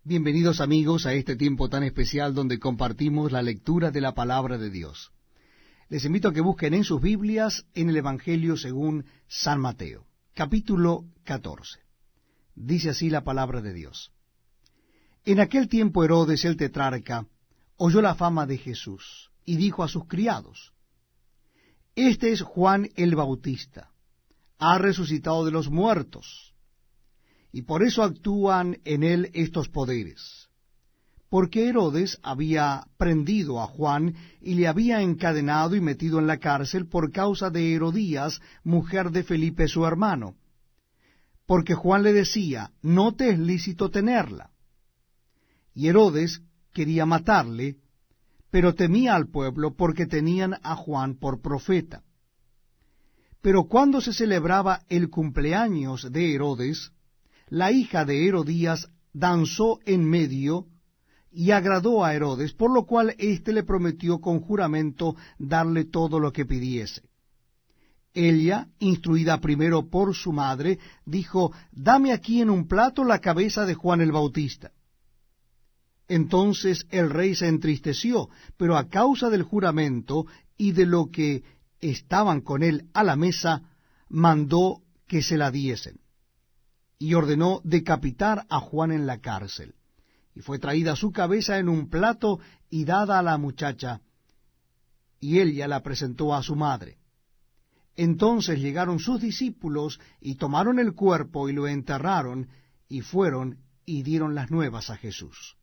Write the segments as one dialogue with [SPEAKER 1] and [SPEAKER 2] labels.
[SPEAKER 1] Bienvenidos amigos a este tiempo tan especial donde compartimos la lectura de la palabra de Dios. Les invito a que busquen en sus Biblias en el Evangelio según San Mateo, capítulo 14. Dice así la palabra de Dios. En aquel tiempo Herodes el tetrarca oyó la fama de Jesús y dijo a sus criados: Este es Juan el Bautista, ha resucitado de los muertos, y por eso actúan en él estos poderes. Porque Herodes había prendido a Juan y le había encadenado y metido en la cárcel por causa de Herodías, mujer de Felipe su hermano, porque Juan le decía: no te es lícito tenerla. Y Herodes quería matarle, pero temía al pueblo porque tenían a Juan por profeta. Pero cuando se celebraba el cumpleaños de Herodes, la hija de Herodías danzó en medio y agradó a Herodes, por lo cual éste le prometió con juramento darle todo lo que pidiese. Ella, instruida primero por su madre, dijo: dame aquí en un plato la cabeza de Juan el Bautista. Entonces el rey se entristeció, pero a causa del juramento y de lo que estaban con él a la mesa, mandó que se la diesen, y ordenó decapitar a Juan en la cárcel. Y fue traída su cabeza en un plato y dada a la muchacha, y ella la presentó a su madre. Entonces llegaron sus discípulos y tomaron el cuerpo y lo enterraron, y fueron y dieron las nuevas a Jesús.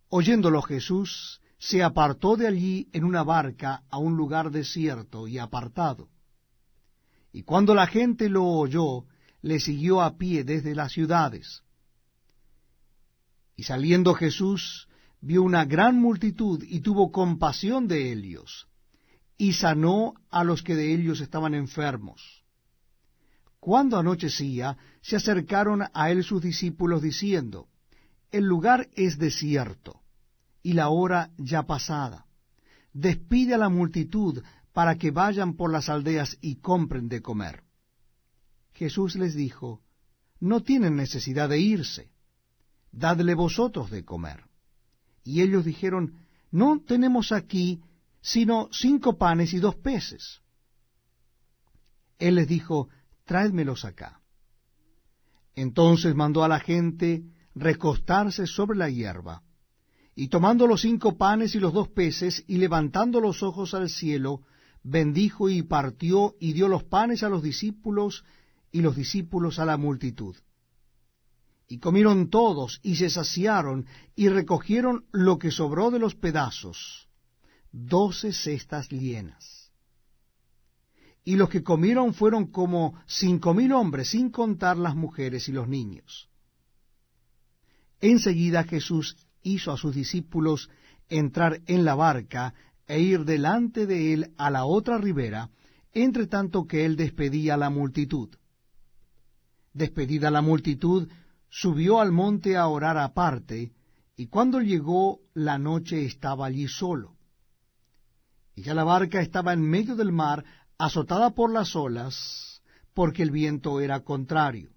[SPEAKER 1] Oyéndolo Jesús, se apartó de allí en una barca a un lugar desierto y apartado. Y cuando la gente lo oyó, le siguió a pie desde las ciudades. Y saliendo Jesús, vio una gran multitud y tuvo compasión de ellos, y sanó a los que de ellos estaban enfermos. Cuando anochecía, se acercaron a él sus discípulos diciendo: el lugar es desierto, y la hora ya pasada. Despide a la multitud para que vayan por las aldeas y compren de comer. Jesús les dijo: no tienen necesidad de irse, dadle vosotros de comer. Y ellos dijeron: no tenemos aquí sino 5 panes y 2 peces. Él les dijo: tráedmelos acá. Entonces mandó a la gente recostarse sobre la hierba, y tomando los 5 panes y los 2 peces, y levantando los ojos al cielo, bendijo y partió, y dio los panes a los discípulos, y los discípulos a la multitud. Y comieron todos, y se saciaron, y recogieron lo que sobró de los pedazos, 12 cestas llenas. Y los que comieron fueron como 5,000 hombres, sin contar las mujeres y los niños. Enseguida Jesús hizo a sus discípulos entrar en la barca e ir delante de él a la otra ribera, entre tanto que él despedía a la multitud. Despedida la multitud, subió al monte a orar aparte, y cuando llegó la noche estaba allí solo. Y ya la barca estaba en medio del mar, azotada por las olas, porque el viento era contrario.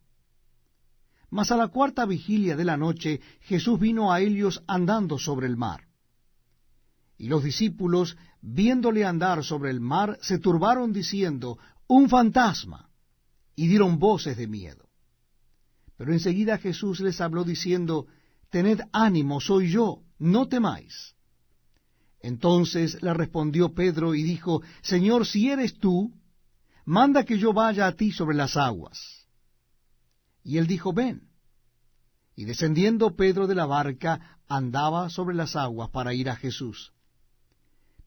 [SPEAKER 1] Mas a la 4ª vigilia de la noche, Jesús vino a ellos andando sobre el mar. Y los discípulos, viéndole andar sobre el mar, se turbaron diciendo: un fantasma, y dieron voces de miedo. Pero enseguida Jesús les habló diciendo: tened ánimo, soy yo, no temáis. Entonces le respondió Pedro y dijo: Señor, si eres tú, manda que yo vaya a ti sobre las aguas. Y él dijo: ven. Y descendiendo Pedro de la barca, andaba sobre las aguas para ir a Jesús.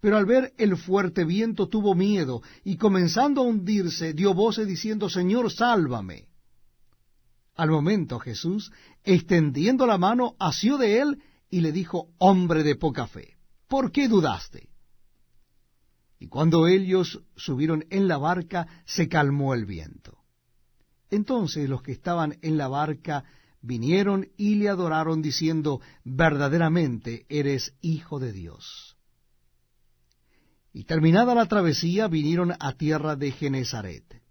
[SPEAKER 1] Pero al ver el fuerte viento tuvo miedo, y comenzando a hundirse, dio voces diciendo: Señor, sálvame. Al momento Jesús, extendiendo la mano, asió de él, y le dijo: hombre de poca fe, ¿por qué dudaste? Y cuando ellos subieron en la barca, se calmó el viento. Entonces los que estaban en la barca vinieron y le adoraron, diciendo: verdaderamente eres Hijo de Dios. Y terminada la travesía, vinieron a tierra de Genezaret.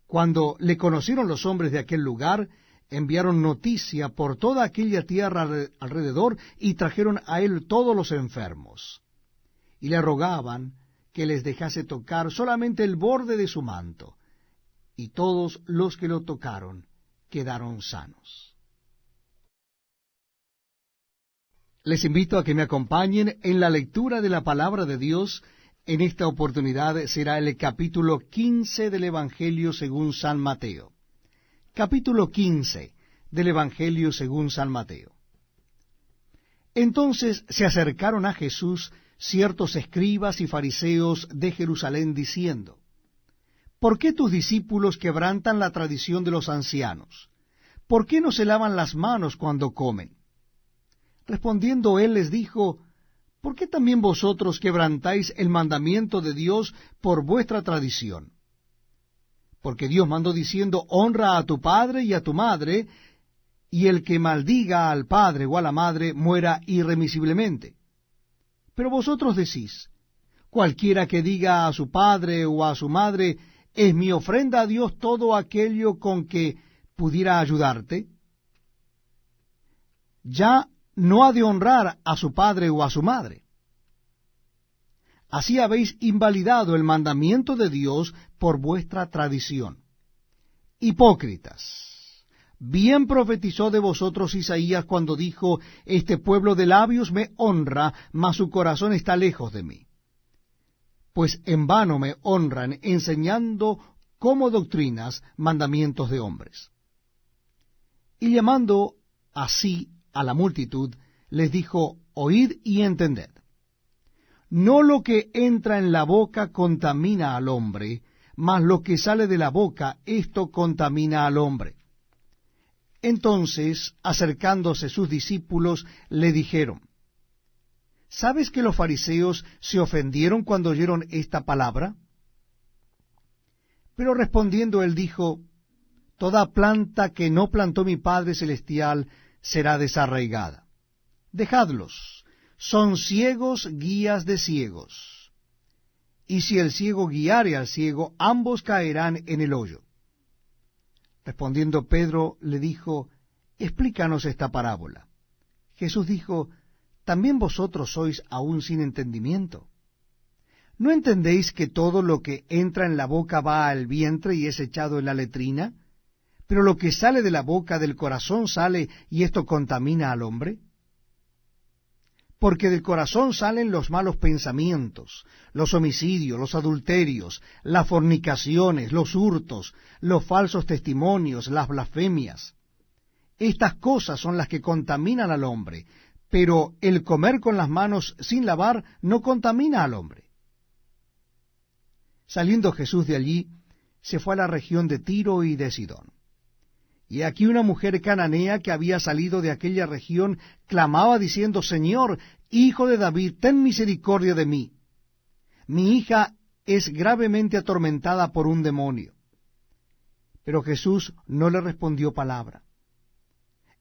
[SPEAKER 1] Cuando le conocieron los hombres de aquel lugar, enviaron noticia por toda aquella tierra alrededor y trajeron a él todos los enfermos. Y le rogaban que les dejase tocar solamente el borde de su manto. Y todos los que lo tocaron quedaron sanos. Les invito a que me acompañen en la lectura de la palabra de Dios. En esta oportunidad será el capítulo 15 del Evangelio según San Mateo. Capítulo 15 del Evangelio según San Mateo. Entonces se acercaron a Jesús ciertos escribas y fariseos de Jerusalén, diciendo: ¿Por qué tus discípulos quebrantan la tradición de los ancianos? ¿Por qué no se lavan las manos cuando comen? Respondiendo él les dijo: ¿Por qué también vosotros quebrantáis el mandamiento de Dios por vuestra tradición? Porque Dios mandó diciendo: honra a tu padre y a tu madre, y el que maldiga al padre o a la madre muera irremisiblemente. Pero vosotros decís: cualquiera que diga a su padre o a su madre, ¿es mi ofrenda a Dios todo aquello con que pudiera ayudarte?, ya no ha de honrar a su padre o a su madre. Así habéis invalidado el mandamiento de Dios por vuestra tradición. Hipócritas, bien profetizó de vosotros Isaías cuando dijo: este pueblo de labios me honra, mas su corazón está lejos de mí. Pues en vano me honran, enseñando como doctrinas mandamientos de hombres. Y llamando así a la multitud, les dijo: oíd y entended. No lo que entra en la boca contamina al hombre, mas lo que sale de la boca, esto contamina al hombre. Entonces, acercándose sus discípulos, le dijeron: ¿sabes que los fariseos se ofendieron cuando oyeron esta palabra? Pero respondiendo él dijo: toda planta que no plantó mi Padre Celestial será desarraigada. Dejadlos, son ciegos guías de ciegos. Y si el ciego guiare al ciego, ambos caerán en el hoyo. Respondiendo Pedro le dijo: explícanos esta parábola. Jesús dijo: ¿también vosotros sois aún sin entendimiento? ¿No entendéis que todo lo que entra en la boca va al vientre y es echado en la letrina? Pero lo que sale de la boca del corazón sale, y esto contamina al hombre. Porque del corazón salen los malos pensamientos, los homicidios, los adulterios, las fornicaciones, los hurtos, los falsos testimonios, las blasfemias. Estas cosas son las que contaminan al hombre, pero el comer con las manos sin lavar no contamina al hombre. Saliendo Jesús de allí, se fue a la región de Tiro y de Sidón. Y aquí una mujer cananea que había salido de aquella región clamaba diciendo: Señor, Hijo de David, ten misericordia de mí. Mi hija es gravemente atormentada por un demonio. Pero Jesús no le respondió palabra.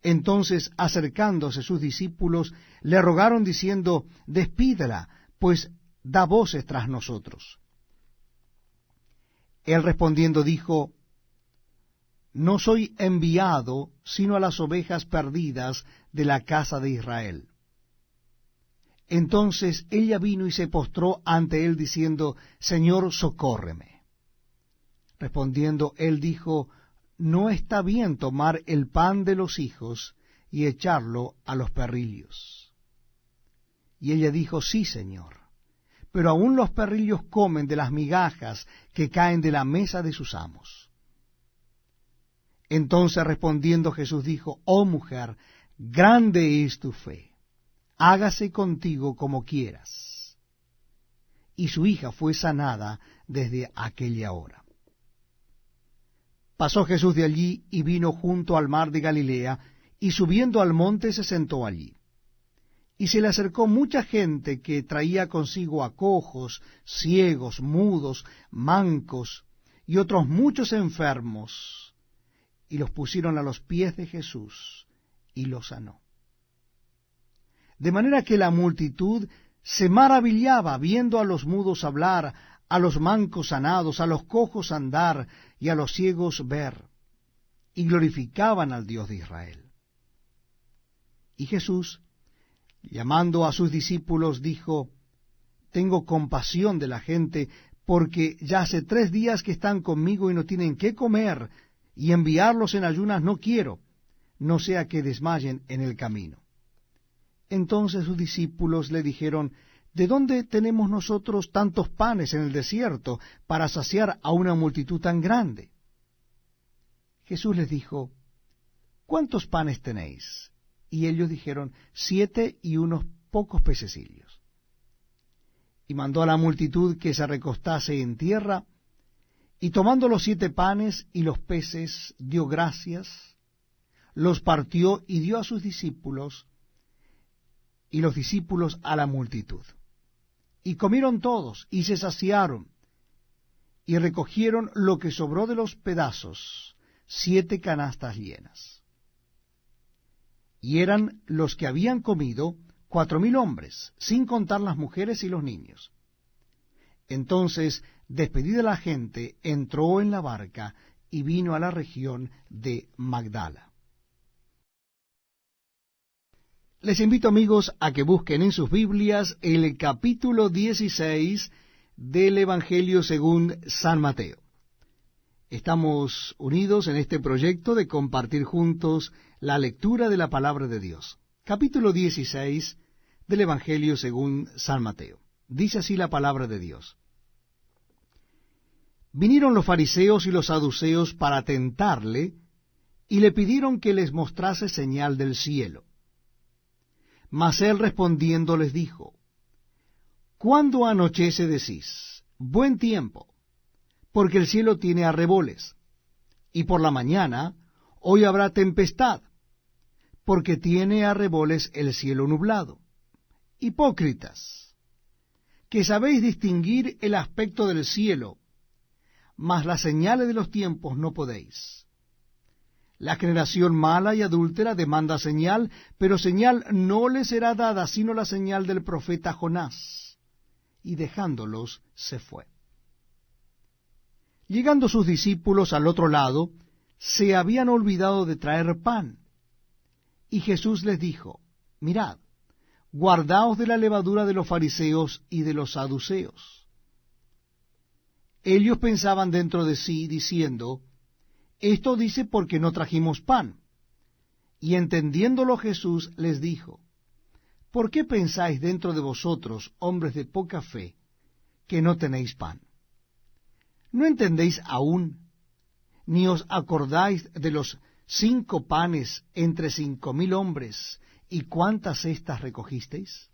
[SPEAKER 1] Entonces, acercándose sus discípulos, le rogaron diciendo: despídela, pues da voces tras nosotros. Él respondiendo dijo: no soy enviado sino a las ovejas perdidas de la casa de Israel. Entonces ella vino y se postró ante él diciendo: Señor, socórreme. Respondiendo él dijo: no está bien tomar el pan de los hijos y echarlo a los perrillos. Y ella dijo: sí, Señor, pero aun los perrillos comen de las migajas que caen de la mesa de sus amos. Entonces respondiendo Jesús dijo: oh mujer, grande es tu fe, hágase contigo como quieras. Y su hija fue sanada desde aquella hora. Pasó Jesús de allí y vino junto al mar de Galilea, y subiendo al monte se sentó allí. Y se le acercó mucha gente que traía consigo a cojos, ciegos, mudos, mancos, y otros muchos enfermos, y los pusieron a los pies de Jesús, y los sanó. De manera que la multitud se maravillaba viendo a los mudos hablar, a los mancos sanados, a los cojos andar, y a los ciegos ver. y glorificaban al Dios de Israel. Y Jesús, llamando a sus discípulos, dijo: Tengo compasión de la gente, porque ya hace 3 días que están conmigo y no tienen qué comer, y enviarlos en ayunas no quiero, no sea que desmayen en el camino. Entonces sus discípulos le dijeron: ¿De dónde tenemos nosotros tantos panes en el desierto para saciar a una multitud tan grande? Jesús les dijo: ¿Cuántos panes tenéis? Y ellos dijeron: 7 y unos pocos pececillos. Y mandó a la multitud que se recostase en tierra, y tomando los 7 panes y los peces, dio gracias, los partió y dio a sus discípulos, y los discípulos a la multitud. Y comieron todos, y se saciaron, y recogieron lo que sobró de los pedazos, 7 canastas llenas. Y eran los que habían comido 4,000 hombres, sin contar las mujeres y los niños. Entonces, despedida la gente, entró en la barca y vino a la región de Magdala. Les invito, amigos, a que busquen en sus Biblias el capítulo 16 del Evangelio según San Mateo. Estamos unidos en este proyecto de compartir juntos la lectura de la palabra de Dios. Capítulo 16 del Evangelio según San Mateo. Dice así la palabra de Dios. Vinieron los fariseos y los saduceos para tentarle, y le pidieron que les mostrase señal del cielo. Mas él respondiendo les dijo: ¿Cuándo anochece decís, buen tiempo? Porque el cielo tiene arreboles. Y por la mañana, hoy habrá tempestad, porque tiene arreboles el cielo nublado. Hipócritas, que sabéis distinguir el aspecto del cielo, mas las señales de los tiempos no podéis. La generación mala y adúltera demanda señal, pero señal no le será dada sino la señal del profeta Jonás. Y dejándolos se fue. Llegando sus discípulos al otro lado, se habían olvidado de traer pan. Y Jesús les dijo: Mirad, guardaos de la levadura de los fariseos y de los saduceos. Ellos pensaban dentro de sí, diciendo: Esto dice porque no trajimos pan. Y entendiéndolo Jesús les dijo: ¿Por qué pensáis dentro de vosotros, hombres de poca fe, que no tenéis pan? ¿No entendéis aún, ni os acordáis de los 5 panes entre 5,000 hombres, y cuántas cestas recogisteis?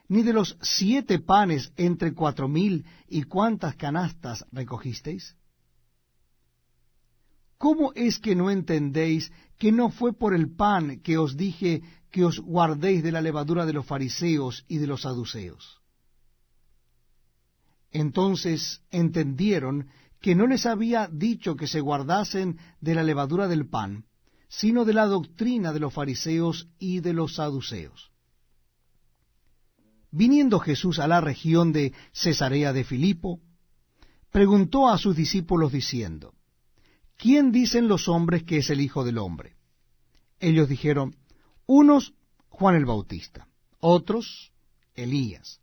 [SPEAKER 1] ¿Ni de los 7 panes entre 4,000, y cuántas canastas recogisteis? ¿Cómo es que no entendéis que no fue por el pan que os dije que os guardéis de la levadura de los fariseos y de los saduceos? Entonces entendieron que no les había dicho que se guardasen de la levadura del pan, sino de la doctrina de los fariseos y de los saduceos. Viniendo Jesús a la región de Cesarea de Filipo, preguntó a sus discípulos diciendo: ¿Quién dicen los hombres que es el Hijo del Hombre? Ellos dijeron: unos, Juan el Bautista; otros, Elías;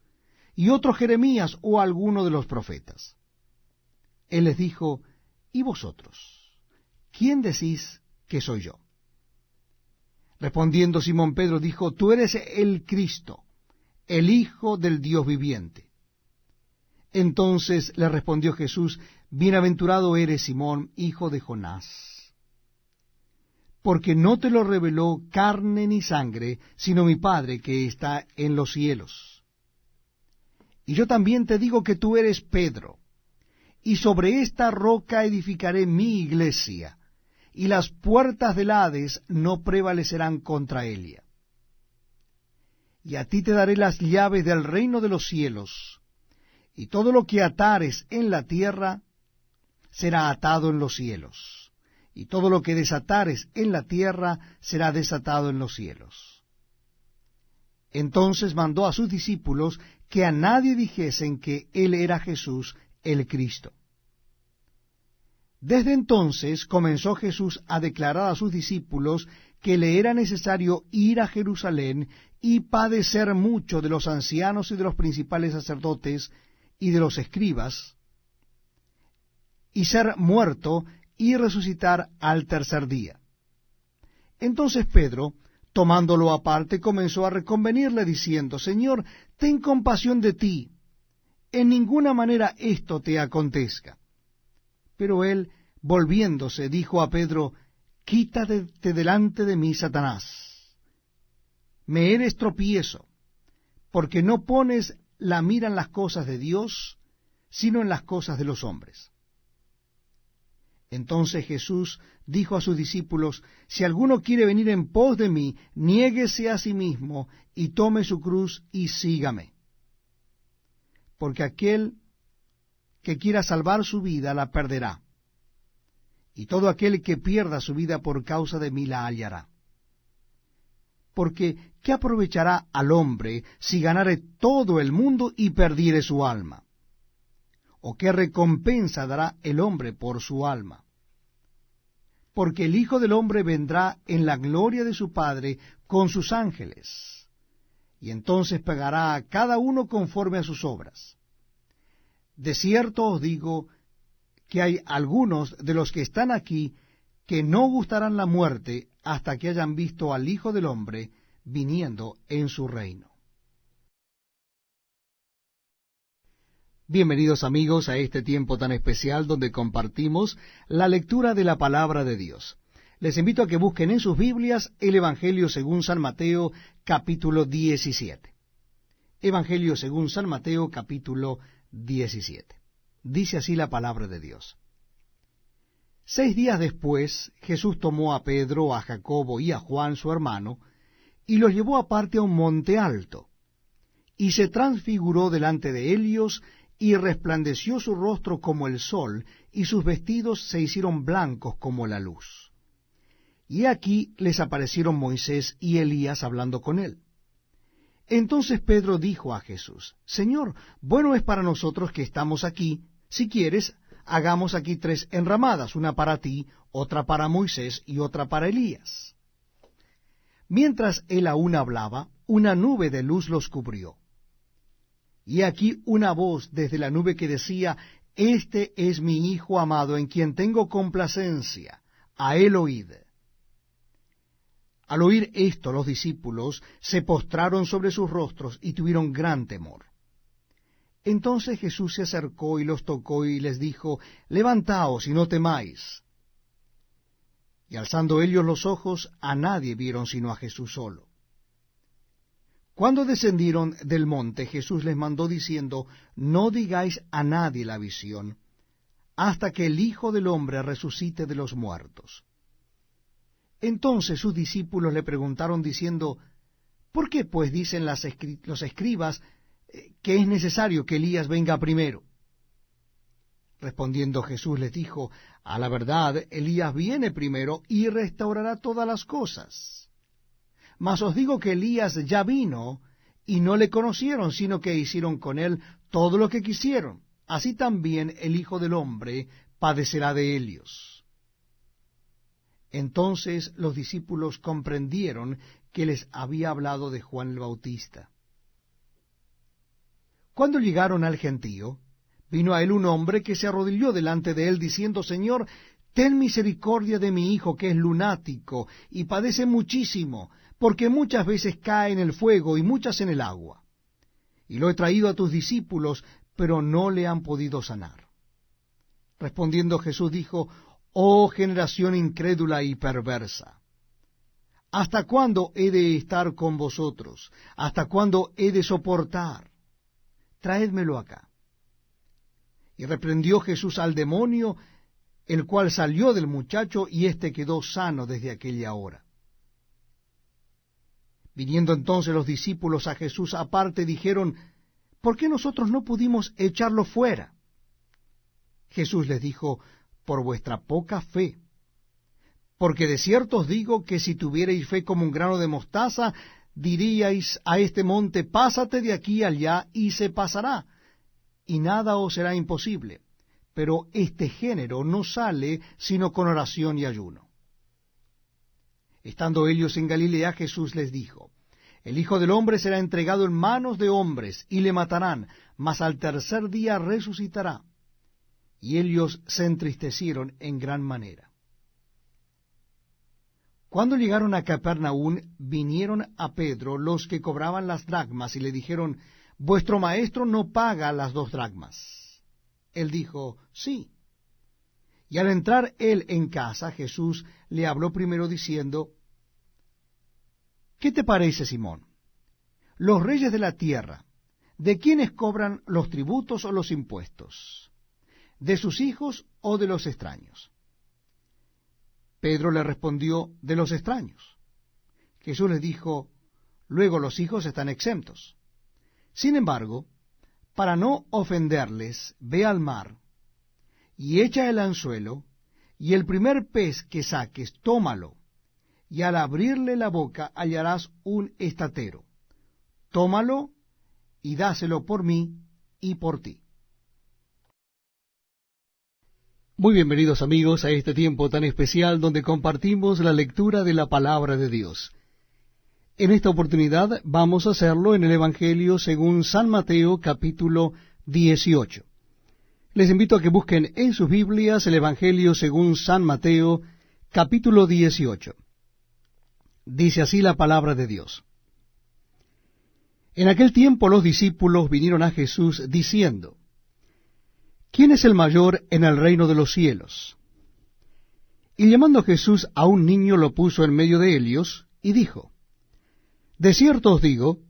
[SPEAKER 1] y otros, Jeremías o alguno de los profetas. Él les dijo: ¿y vosotros? ¿Quién decís que soy yo? Respondiendo Simón Pedro dijo: Tú eres el Cristo, el Hijo del Dios viviente. Entonces le respondió Jesús: Bienaventurado eres, Simón, hijo de Jonás, porque no te lo reveló carne ni sangre, sino mi Padre que está en los cielos. Y yo también te digo que tú eres Pedro, y sobre esta roca edificaré mi iglesia, y las puertas del Hades no prevalecerán contra ella. Y a ti te daré las llaves del reino de los cielos, y todo lo que atares en la tierra será atado en los cielos, y todo lo que desatares en la tierra será desatado en los cielos. Entonces mandó a sus discípulos que a nadie dijesen que él era Jesús el Cristo. Desde entonces comenzó Jesús a declarar a sus discípulos que le era necesario ir a Jerusalén y padecer mucho de los ancianos y de los principales sacerdotes y de los escribas, y ser muerto y resucitar al tercer día. Entonces Pedro, tomándolo aparte, comenzó a reconvenirle, diciendo: Señor, ten compasión de ti, en ninguna manera esto te acontezca. Pero él, volviéndose, dijo a Pedro: Quítate delante de mí, Satanás. Me eres tropiezo, porque no pones la mira en las cosas de Dios, sino en las cosas de los hombres. Entonces Jesús dijo a sus discípulos: Si alguno quiere venir en pos de mí, niéguese a sí mismo, y tome su cruz, y sígame. Porque aquel que quiera salvar su vida, la perderá. Y todo aquel que pierda su vida por causa de mí, la hallará. Porque, ¿qué aprovechará al hombre si ganare todo el mundo y perdiere su alma? ¿O qué recompensa dará el hombre por su alma? Porque el Hijo del Hombre vendrá en la gloria de su Padre con sus ángeles, y entonces pagará a cada uno conforme a sus obras. De cierto os digo que hay algunos de los que están aquí que no gustarán la muerte hasta que hayan visto al Hijo del Hombre viniendo en su reino. Bienvenidos amigos a este tiempo tan especial donde compartimos la lectura de la palabra de Dios. Les invito a que busquen en sus Biblias el Evangelio según San Mateo, capítulo 17. Evangelio según San Mateo, capítulo 17. Dice así la palabra de Dios. 6 días después, Jesús tomó a Pedro, a Jacobo y a Juan su hermano, y los llevó aparte a un monte alto, y se transfiguró delante de ellos, y resplandeció su rostro como el sol, y sus vestidos se hicieron blancos como la luz. Y aquí les aparecieron Moisés y Elías hablando con él. Entonces Pedro dijo a Jesús: Señor, bueno es para nosotros que estamos aquí. Si quieres, hagamos aquí 3 enramadas, una para ti, otra para Moisés y otra para Elías. Mientras él aún hablaba, una nube de luz los cubrió. Y aquí una voz desde la nube que decía: Este es mi Hijo amado, en quien tengo complacencia, a él oíd. Al oír esto, los discípulos se postraron sobre sus rostros y tuvieron gran temor. Entonces Jesús se acercó y los tocó y les dijo: Levantaos y no temáis. Y alzando ellos los ojos, a nadie vieron sino a Jesús solo. Cuando descendieron del monte, Jesús les mandó diciendo: No digáis a nadie la visión, hasta que el Hijo del Hombre resucite de los muertos. Entonces sus discípulos le preguntaron diciendo: ¿Por qué pues dicen los escribas que es necesario que Elías venga primero? Respondiendo Jesús les dijo: A la verdad, Elías viene primero y restaurará todas las cosas. Mas os digo que Elías ya vino, y no le conocieron, sino que hicieron con él todo lo que quisieron. Así también el Hijo del Hombre padecerá de ellos. Entonces los discípulos comprendieron que les había hablado de Juan el Bautista. Cuando llegaron al gentío, vino a él un hombre que se arrodilló delante de él, diciendo: Señor, ten misericordia de mi hijo, que es lunático, y padece muchísimo, porque muchas veces cae en el fuego y muchas en el agua. Y lo he traído a tus discípulos, pero no le han podido sanar. Respondiendo Jesús dijo: Oh generación incrédula y perversa, ¿hasta cuándo he de estar con vosotros? ¿Hasta cuándo he de soportar? Traédmelo acá. Y reprendió Jesús al demonio, el cual salió del muchacho, y éste quedó sano desde aquella hora. Viniendo entonces los discípulos a Jesús aparte, dijeron: ¿Por qué nosotros no pudimos echarlo fuera? Jesús les dijo: Por vuestra poca fe. Porque de cierto os digo que si tuvierais fe como un grano de mostaza, diríais a este monte: Pásate de aquí allá, y se pasará, y nada os será imposible. pero este género no sale sino con oración y ayuno. Estando ellos en Galilea, Jesús les dijo: El Hijo del Hombre será entregado en manos de hombres, y le matarán, mas al tercer día resucitará. Y ellos se entristecieron en gran manera. Cuando llegaron a Capernaum, vinieron a Pedro los que cobraban las dracmas, y le dijeron: Vuestro maestro no paga las 2 dracmas. Él dijo: Sí. Y al entrar él en casa, Jesús le habló primero diciendo: ¿Qué te parece, Simón? Los reyes de la tierra, ¿de quiénes cobran los tributos o los impuestos? ¿De sus hijos o de los extraños? Pedro le respondió: de los extraños. Jesús les dijo: luego los hijos están exentos. Sin embargo, para no ofenderles, ve al mar, y echa el anzuelo, y el primer pez que saques, tómalo, y al abrirle la boca hallarás un estatero. Tómalo, y dáselo por mí y por ti. Muy bienvenidos, amigos, a este tiempo tan especial donde compartimos la lectura de la palabra de Dios. En esta oportunidad vamos a hacerlo en el Evangelio según San Mateo, capítulo 18. Les invito a que busquen en sus Biblias el Evangelio según San Mateo, capítulo 18. Dice así la palabra de Dios. En aquel tiempo los discípulos vinieron a Jesús diciendo: ¿Quién es el mayor en el reino de los cielos? Y llamando Jesús a un niño, lo puso en medio de ellos, y dijo: De cierto os digo,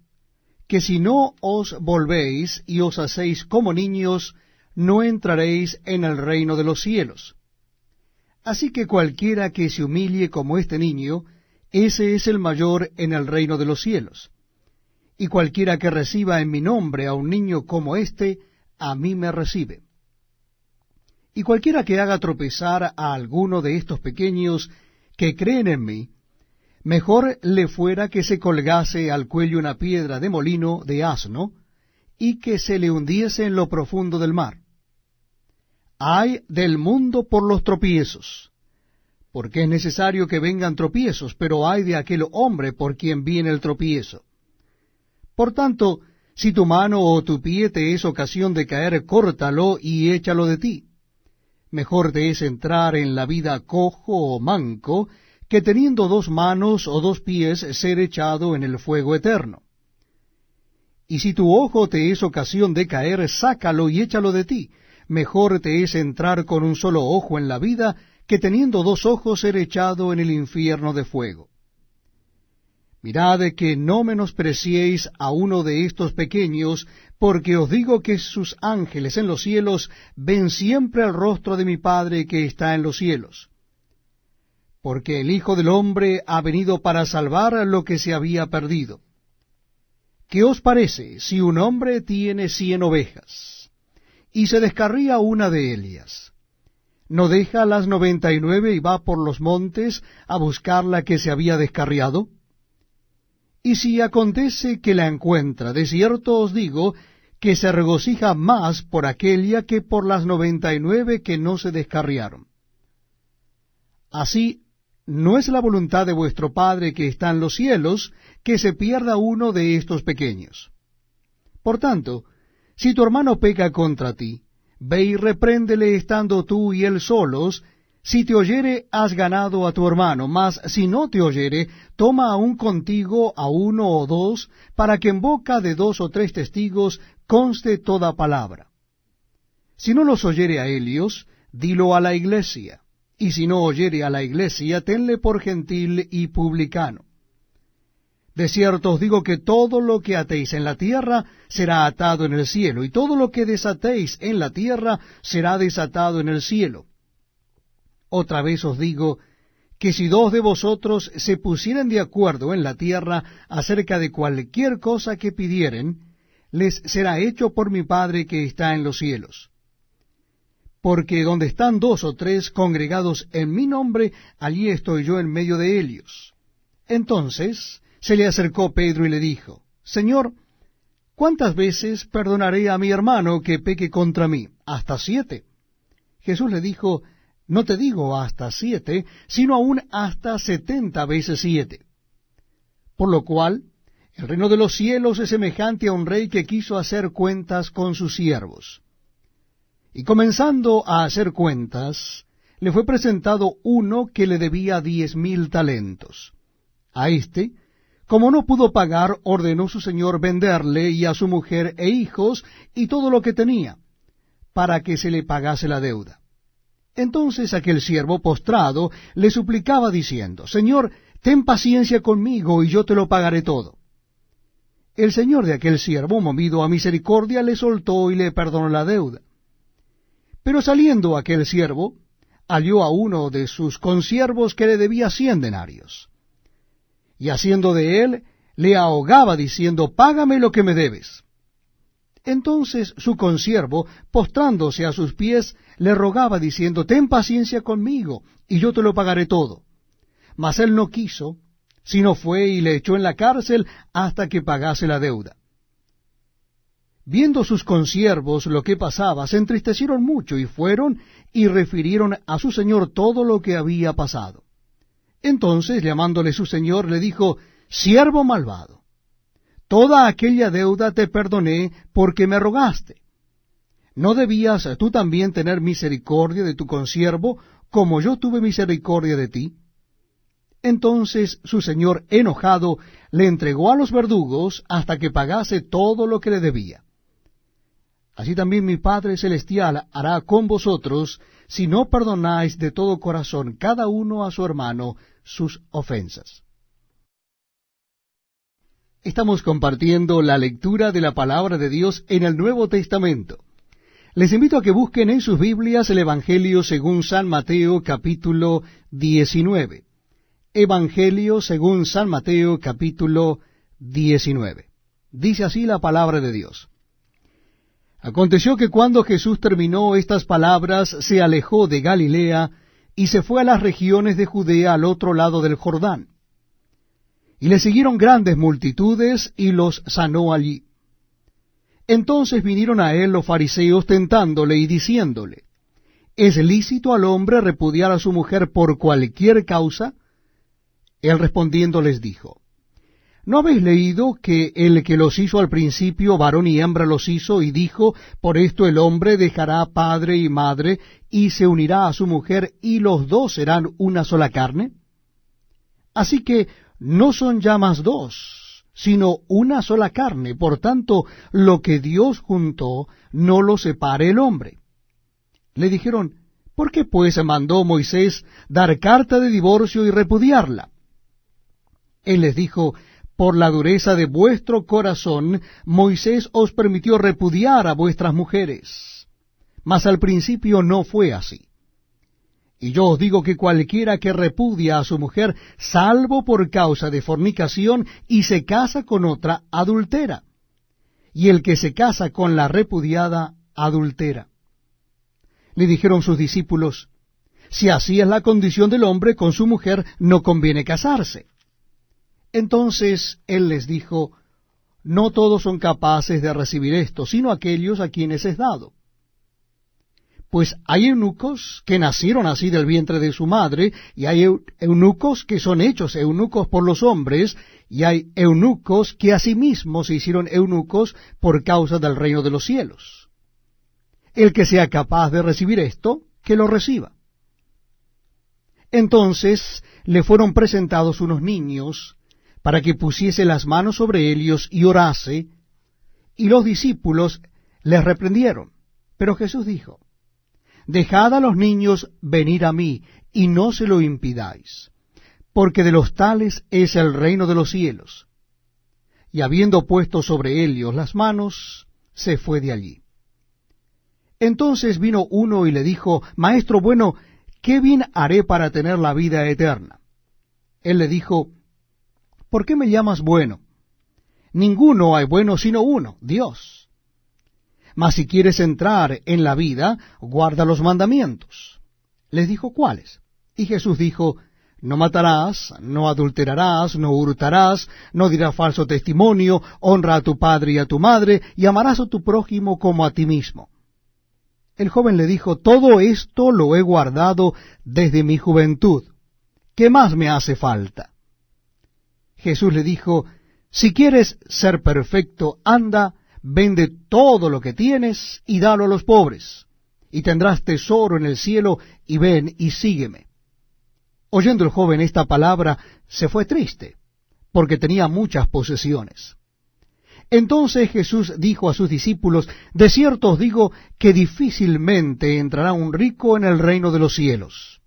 [SPEAKER 1] que si no os volvéis y os hacéis como niños, no entraréis en el reino de los cielos. Así que cualquiera que se humille como este niño, ese es el mayor en el reino de los cielos. Y cualquiera que reciba en mi nombre a un niño como éste, a mí me recibe. Y cualquiera que haga tropezar a alguno de estos pequeños que creen en mí, mejor le fuera que se colgase al cuello una piedra de molino de asno, y que se le hundiese en lo profundo del mar. Ay del mundo por los tropiezos, porque es necesario que vengan tropiezos, pero ay de aquel hombre por quien viene el tropiezo. Por tanto, si tu mano o tu pie te es ocasión de caer, córtalo y échalo de ti. Mejor te es entrar en la vida cojo o manco, que teniendo 2 manos o 2 pies ser echado en el fuego eterno. Y si tu ojo te es ocasión de caer, sácalo y échalo de ti. Mejor te es entrar con un solo ojo en la vida, que teniendo 2 ojos ser echado en el infierno de fuego. Mirad que no menospreciéis a uno de estos pequeños, porque os digo que sus ángeles en los cielos ven siempre el rostro de mi Padre que está en los cielos. Porque el Hijo del Hombre ha venido para salvar lo que se había perdido. ¿Qué os parece si un hombre tiene 100 ovejas, y se descarría una de ellas? ¿No deja las 99 y va por los montes a buscar la que se había descarriado? Y si acontece que la encuentra, de cierto os digo, que se regocija más por aquella que por las 99 que no se descarriaron. Así, no es la voluntad de vuestro Padre que está en los cielos, que se pierda uno de estos pequeños. Por tanto, si tu hermano peca contra ti, ve y repréndele estando tú y él solos. Si te oyere, has ganado a tu hermano, mas si no te oyere, toma aún contigo a 1 o 2, para que en boca de 2 o 3 testigos conste toda palabra. Si no los oyere a ellos, dilo a la iglesia, y si no oyere a la iglesia, tenle por gentil y publicano. De cierto os digo que todo lo que atéis en la tierra será atado en el cielo, y todo lo que desatéis en la tierra será desatado en el cielo. Otra vez os digo, que si 2 de vosotros se pusieren de acuerdo en la tierra acerca de cualquier cosa que pidieren, les será hecho por mi Padre que está en los cielos. Porque donde están 2 o 3 congregados en mi nombre, allí estoy yo en medio de ellos. Entonces se le acercó Pedro y le dijo: Señor, ¿cuántas veces perdonaré a mi hermano que peque contra mí? ¿Hasta 7? Jesús le dijo, no te digo hasta 7, sino aún hasta 70 veces 7. Por lo cual, el reino de los cielos es semejante a un rey que quiso hacer cuentas con sus siervos. Y comenzando a hacer cuentas, le fue presentado uno que le debía 10,000 talentos. A éste, como no pudo pagar, ordenó su señor venderle y a su mujer e hijos y todo lo que tenía, para que se le pagase la deuda. Entonces aquel siervo postrado le suplicaba diciendo, Señor, ten paciencia conmigo y yo te lo pagaré todo. El señor de aquel siervo, movido a misericordia, le soltó y le perdonó la deuda. Pero saliendo aquel siervo, halló a uno de sus consiervos que le debía 100 denarios. Y haciendo de él, le ahogaba diciendo, págame lo que me debes. Entonces su consiervo, postrándose a sus pies, le rogaba diciendo, ten paciencia conmigo, y yo te lo pagaré todo. Mas él no quiso, sino fue y le echó en la cárcel hasta que pagase la deuda. Viendo sus consiervos lo que pasaba, se entristecieron mucho, y fueron y refirieron a su señor todo lo que había pasado. Entonces, llamándole su señor, le dijo, siervo malvado, toda aquella deuda te perdoné porque me rogaste. ¿No debías tú también tener misericordia de tu consiervo, como yo tuve misericordia de ti? Entonces su señor, enojado, le entregó a los verdugos hasta que pagase todo lo que le debía. Así también mi Padre Celestial hará con vosotros, si no perdonáis de todo corazón cada uno a su hermano sus ofensas. Estamos compartiendo la lectura de la palabra de Dios en el Nuevo Testamento. Les invito a que busquen en sus Biblias el Evangelio según San Mateo, capítulo 19. Evangelio según San Mateo, capítulo 19. Dice así la palabra de Dios. Aconteció que cuando Jesús terminó estas palabras, se alejó de Galilea y se fue a las regiones de Judea al otro lado del Jordán. Y le siguieron grandes multitudes y los sanó allí. Entonces vinieron a él los fariseos tentándole y diciéndole, ¿es lícito al hombre repudiar a su mujer por cualquier causa? Él respondiendo les dijo, ¿no habéis leído que el que los hizo al principio, varón y hembra los hizo, y dijo, por esto el hombre dejará padre y madre, y se unirá a su mujer, y los dos serán una sola carne? Así que no son ya más dos, sino una sola carne. Por tanto, lo que Dios juntó, no lo separe el hombre. Le dijeron, ¿por qué pues mandó Moisés dar carta de divorcio y repudiarla? Él les dijo, por la dureza de vuestro corazón, Moisés os permitió repudiar a vuestras mujeres. Mas al principio no fue así. Y yo os digo que cualquiera que repudia a su mujer, salvo por causa de fornicación, y se casa con otra, adultera. Y el que se casa con la repudiada, adultera. Le dijeron sus discípulos, si así es la condición del hombre con su mujer, no conviene casarse. Entonces él les dijo, no todos son capaces de recibir esto, sino aquellos a quienes es dado. Pues hay eunucos que nacieron así del vientre de su madre, y hay eunucos que son hechos eunucos por los hombres, y hay eunucos que asimismo se hicieron eunucos por causa del reino de los cielos. El que sea capaz de recibir esto, que lo reciba. Entonces le fueron presentados unos niños, para que pusiese las manos sobre ellos y orase, y los discípulos les reprendieron. Pero Jesús dijo, dejad a los niños venir a mí, y no se lo impidáis, porque de los tales es el reino de los cielos. Y habiendo puesto sobre ellos las manos, se fue de allí. Entonces vino uno y le dijo, Maestro bueno, ¿qué bien haré para tener la vida eterna? Él le dijo, ¿por qué me llamas bueno? Ninguno hay bueno sino uno, Dios. Mas si quieres entrar en la vida, guarda los mandamientos. Les dijo, ¿cuáles? Y Jesús dijo, no matarás, no adulterarás, no hurtarás, no dirás falso testimonio, honra a tu padre y a tu madre, y amarás a tu prójimo como a ti mismo. El joven le dijo, todo esto lo he guardado desde mi juventud. ¿Qué más me hace falta? Jesús le dijo, si quieres ser perfecto, anda, vende todo lo que tienes y dalo a los pobres, y tendrás tesoro en el cielo, y ven y sígueme. Oyendo el joven esta palabra, se fue triste, porque tenía muchas posesiones. Entonces Jesús dijo a sus discípulos, de cierto os digo que difícilmente entrará un rico en el reino de los cielos.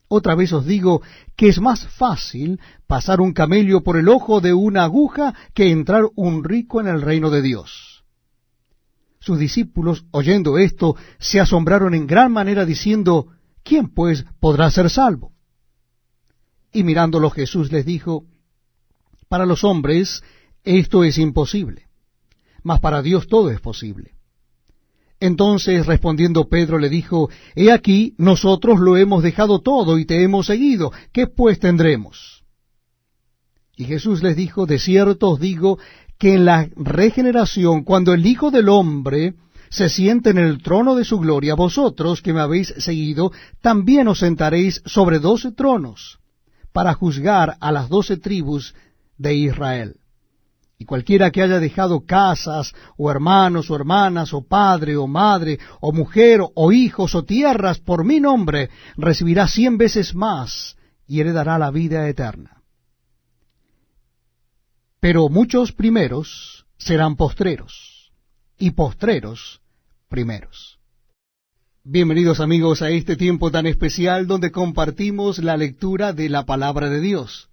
[SPEAKER 1] Otra vez os digo que es más fácil pasar un camello por el ojo de una aguja que entrar un rico en el reino de Dios. Sus discípulos, oyendo esto, se asombraron en gran manera, diciendo, ¿quién pues podrá ser salvo? Y mirándolo Jesús les dijo, para los hombres esto es imposible, mas para Dios todo es posible. Entonces respondiendo Pedro le dijo, he aquí, nosotros lo hemos dejado todo y te hemos seguido, ¿qué pues tendremos? Y Jesús les dijo, de cierto os digo que en la regeneración, cuando el Hijo del Hombre se siente en el trono de su gloria, vosotros que me habéis seguido, también os sentaréis sobre 12 tronos, para juzgar a las 12 tribus de Israel. Y cualquiera que haya dejado casas, o hermanos, o hermanas, o padre, o madre, o mujer, o hijos, o tierras, por mi nombre, recibirá 100 veces más, y heredará la vida eterna. Pero muchos primeros serán postreros, y postreros primeros. Bienvenidos amigos a este tiempo tan especial donde compartimos la lectura de la palabra de Dios.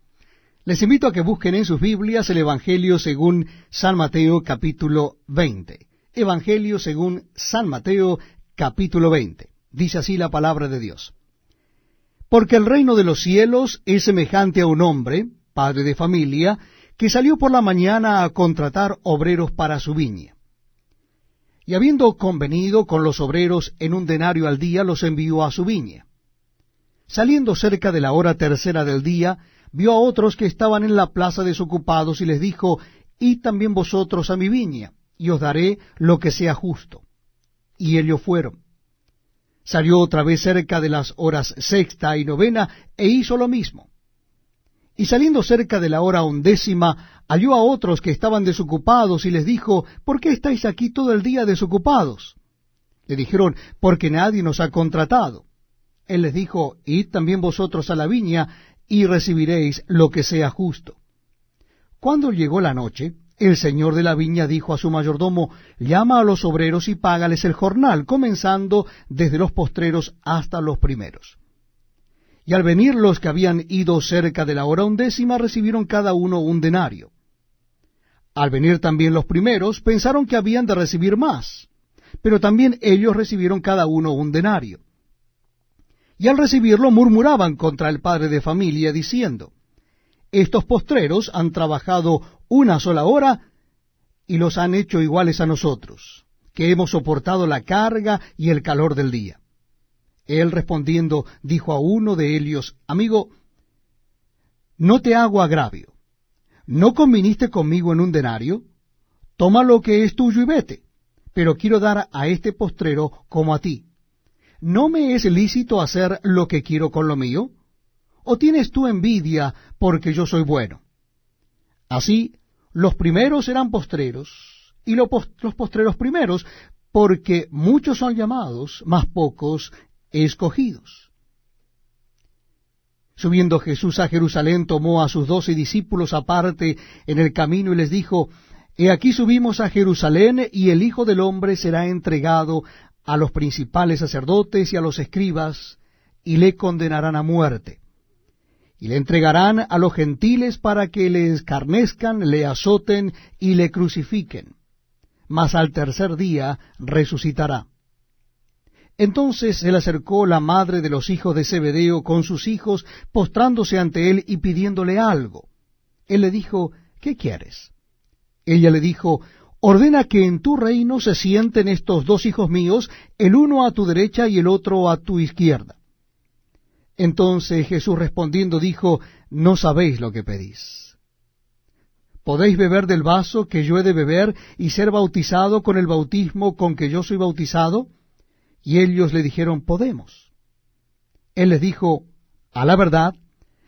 [SPEAKER 1] Les invito a que busquen en sus Biblias el Evangelio según San Mateo capítulo 20. Evangelio según San Mateo capítulo 20. Dice así la palabra de Dios. Porque el reino de los cielos es semejante a un hombre, padre de familia, que salió por la mañana a contratar obreros para su viña. Y habiendo convenido con los obreros en un denario al día, los envió a su viña. Saliendo cerca de la hora tercera del día, vio a otros que estaban en la plaza desocupados y les dijo, id también vosotros a mi viña, y os daré lo que sea justo. Y ellos fueron. Salió otra vez cerca de las horas sexta y novena, e hizo lo mismo. Y saliendo cerca de la hora 11, halló a otros que estaban desocupados, y les dijo, ¿por qué estáis aquí todo el día desocupados? Le dijeron, porque nadie nos ha contratado. Él les dijo, id también vosotros a la viña, y recibiréis lo que sea justo. Cuando llegó la noche, el señor de la viña dijo a su mayordomo, llama a los obreros y págales el jornal, comenzando desde los postreros hasta los primeros. Y al venir los que habían ido cerca de la hora 11, recibieron cada uno un denario. Al venir también los primeros, pensaron que habían de recibir más, pero también ellos recibieron cada uno un denario. Y al recibirlo murmuraban contra el padre de familia, diciendo, estos postreros han trabajado una sola hora y los han hecho iguales a nosotros, que hemos soportado la carga y el calor del día. Él respondiendo dijo a uno de ellos, amigo, no te hago agravio. ¿No conviniste conmigo en un denario? Toma lo que es tuyo y vete, pero quiero dar a este postrero como a ti. ¿No me es lícito hacer lo que quiero con lo mío? ¿O tienes tú envidia porque yo soy bueno? Así, los primeros serán postreros, y los postreros primeros, porque muchos son llamados, mas pocos escogidos. Subiendo Jesús a Jerusalén, tomó a sus 12 discípulos aparte en el camino y les dijo, he aquí subimos a Jerusalén, y el Hijo del Hombre será entregado a los principales sacerdotes y a los escribas, y le condenarán a muerte. Y le entregarán a los gentiles para que le escarnezcan, le azoten y le crucifiquen. Mas al tercer día resucitará. Entonces se le acercó la madre de los hijos de Zebedeo con sus hijos, postrándose ante él y pidiéndole algo. Él le dijo, ¿qué quieres? Ella le dijo, ordena que en tu reino se sienten estos 2 hijos míos, el uno a tu derecha y el otro a tu izquierda. Entonces Jesús respondiendo dijo, no sabéis lo que pedís. ¿Podéis beber del vaso que yo he de beber y ser bautizado con el bautismo con que yo soy bautizado? Y ellos le dijeron, podemos. Él les dijo, a la verdad,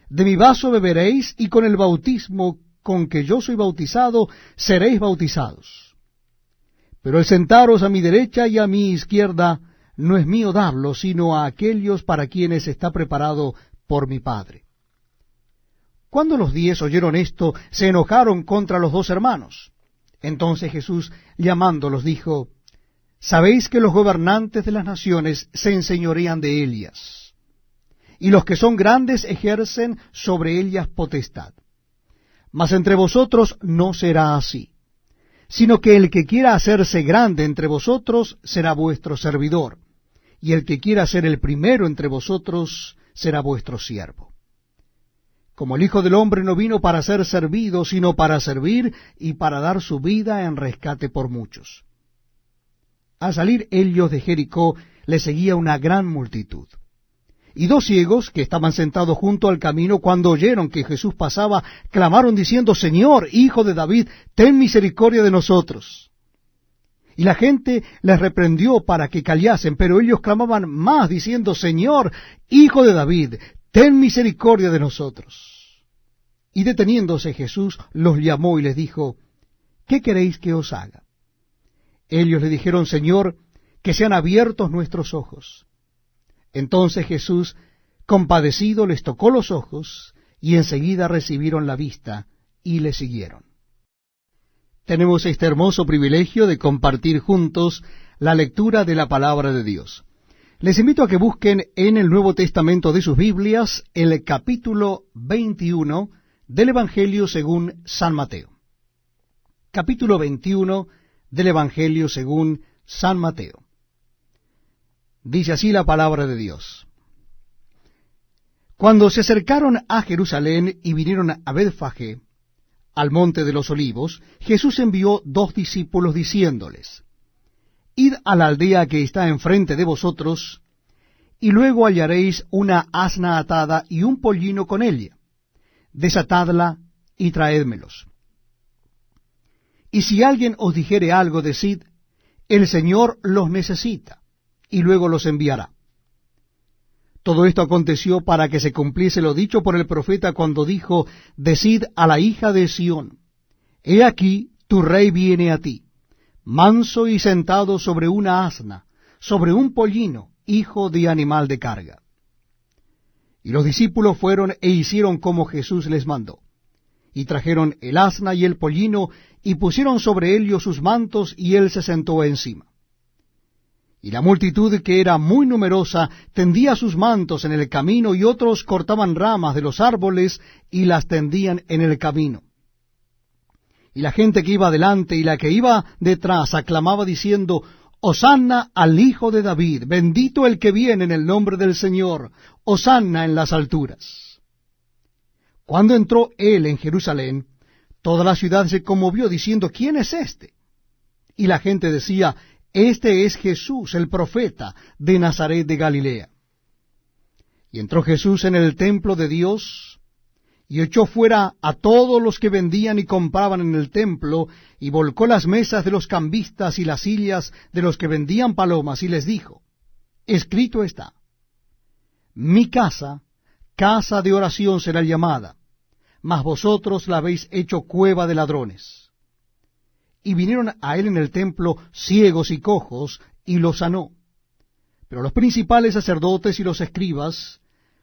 [SPEAKER 1] de mi vaso beberéis, y con el bautismo con que yo soy bautizado, seréis bautizados. Pero el sentaros a mi derecha y a mi izquierda no es mío darlo, sino a aquellos para quienes está preparado por mi Padre. Cuando los 10 oyeron esto, se enojaron contra los 2 hermanos. Entonces Jesús, llamándolos, dijo, sabéis que los gobernantes de las naciones se enseñorean de ellas, y los que son grandes ejercen sobre ellas potestad. Mas entre vosotros no será así, sino que el que quiera hacerse grande entre vosotros será vuestro servidor, y el que quiera ser el primero entre vosotros será vuestro siervo. Como el Hijo del Hombre no vino para ser servido, sino para servir y para dar su vida en rescate por muchos. Al salir ellos de Jericó, le seguía una gran multitud. Y 2 ciegos, que estaban sentados junto al camino, cuando oyeron que Jesús pasaba, clamaron diciendo, Señor, Hijo de David, ten misericordia de nosotros. Y la gente les reprendió para que callasen, pero ellos clamaban más, diciendo, Señor, Hijo de David, ten misericordia de nosotros. Y deteniéndose Jesús, los llamó y les dijo, ¿qué queréis que os haga? Ellos le dijeron, Señor, que sean abiertos nuestros ojos. Entonces Jesús, compadecido, les tocó los ojos, y enseguida recibieron la vista, y le siguieron. Tenemos este hermoso privilegio de compartir juntos la lectura de la palabra de Dios. Les invito a que busquen en el Nuevo Testamento de sus Biblias el capítulo 21 del Evangelio según San Mateo. Capítulo 21 del Evangelio según San Mateo. Dice así la palabra de Dios. Cuando se acercaron a Jerusalén y vinieron a Betfagé, al monte de los olivos, Jesús envió 2 discípulos diciéndoles, id a la aldea que está enfrente de vosotros, y luego hallaréis una asna atada y un pollino con ella. Desatadla y traédmelos. Y si alguien os dijere algo, decid, el Señor los necesita, y luego los enviará. Todo esto aconteció para que se cumpliese lo dicho por el profeta cuando dijo, decid a la hija de Sión, he aquí tu rey viene a ti, manso y sentado sobre una asna, sobre un pollino, hijo de animal de carga. Y los discípulos fueron e hicieron como Jesús les mandó. Y trajeron el asna y el pollino, y pusieron sobre ellos sus mantos, y él se sentó encima. Y la multitud, que era muy numerosa, tendía sus mantos en el camino, y otros cortaban ramas de los árboles y las tendían en el camino. Y la gente que iba delante y la que iba detrás aclamaba diciendo, Hosanna al Hijo de David, bendito el que viene en el nombre del Señor, Hosanna en las alturas. Cuando entró él en Jerusalén, toda la ciudad se conmovió diciendo, ¿quién es este? Y la gente decía, este es Jesús, el profeta de Nazaret de Galilea. Y entró Jesús en el templo de Dios, y echó fuera a todos los que vendían y compraban en el templo, y volcó las mesas de los cambistas y las sillas de los que vendían palomas, y les dijo, escrito está, mi casa, casa de oración será llamada, mas vosotros la habéis hecho cueva de ladrones. Y vinieron a él en el templo ciegos y cojos, y los sanó. Pero los principales sacerdotes y los escribas,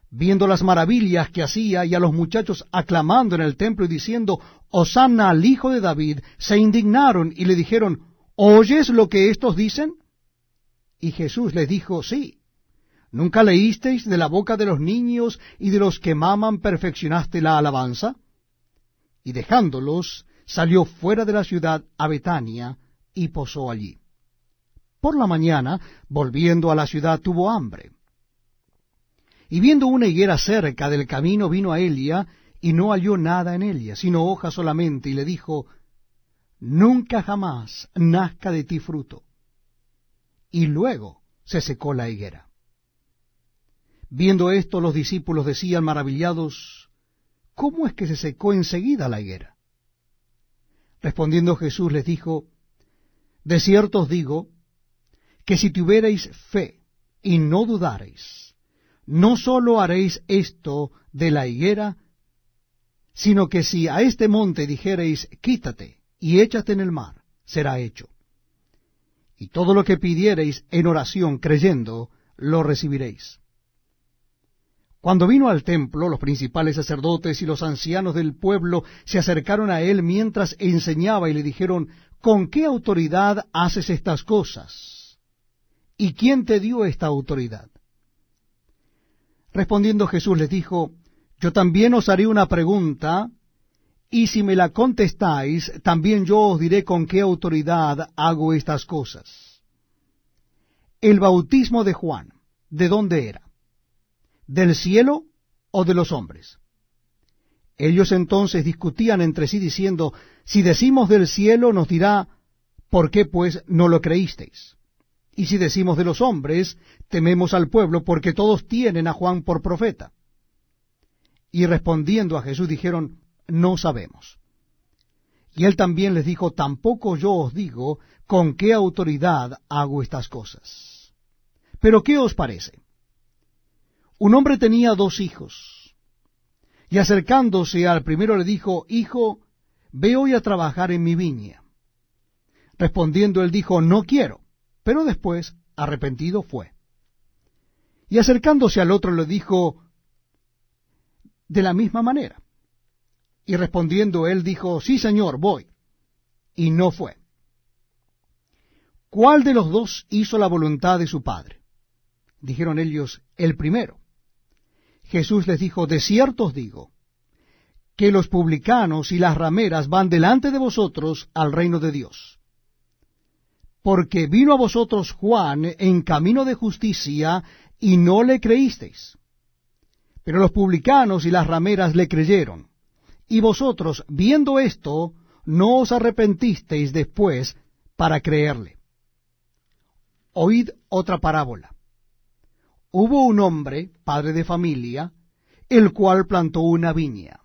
[SPEAKER 1] viendo las maravillas que hacía, y a los muchachos aclamando en el templo y diciendo, Hosanna al Hijo de David, se indignaron y le dijeron, ¿oyes lo que éstos dicen? Y Jesús les dijo, sí. ¿Nunca leísteis de la boca de los niños y de los que maman perfeccionaste la alabanza? Y dejándolos, salió fuera de la ciudad a Betania y posó allí. Por la mañana, volviendo a la ciudad, tuvo hambre. Y viendo una higuera cerca del camino, vino a ella, y no halló nada en ella, sino hojas solamente, y le dijo, nunca jamás nazca de ti fruto. Y luego se secó la higuera. Viendo esto, los discípulos decían maravillados, ¿cómo es que se secó enseguida la higuera? Respondiendo Jesús les dijo, de cierto os digo, que si tuvierais fe, y no dudareis, no sólo haréis esto de la higuera, sino que si a este monte dijereis, quítate y échate en el mar, será hecho. Y todo lo que pidiereis en oración creyendo, lo recibiréis. Cuando vino al templo, los principales sacerdotes y los ancianos del pueblo se acercaron a él mientras enseñaba y le dijeron, ¿con qué autoridad haces estas cosas? ¿Y quién te dio esta autoridad? Respondiendo Jesús les dijo, yo también os haré una pregunta, y si me la contestáis, también yo os diré con qué autoridad hago estas cosas. El bautismo de Juan, ¿de dónde era? ¿Del cielo o de los hombres? Ellos entonces discutían entre sí diciendo, si decimos del cielo nos dirá, ¿por qué pues no lo creísteis? Y si decimos de los hombres, tememos al pueblo porque todos tienen a Juan por profeta. Y respondiendo a Jesús dijeron, no sabemos. Y él también les dijo, tampoco yo os digo con qué autoridad hago estas cosas. Pero ¿qué os parece? Un hombre tenía 2 hijos, y acercándose al primero le dijo, hijo, ve hoy a trabajar en mi viña. Respondiendo él dijo, no quiero, pero después, arrepentido, fue. Y acercándose al otro le dijo, de la misma manera. Y respondiendo él dijo, sí, señor, voy. Y no fue. ¿Cuál de los 2 hizo la voluntad de su padre? Dijeron ellos, el primero. Jesús les dijo, de cierto os digo, que los publicanos y las rameras van delante de vosotros al reino de Dios. Porque vino a vosotros Juan en camino de justicia, y no le creísteis. Pero los publicanos y las rameras le creyeron. Y vosotros, viendo esto, no os arrepentisteis después para creerle. Oíd otra parábola. Hubo un hombre, padre de familia, el cual plantó una viña.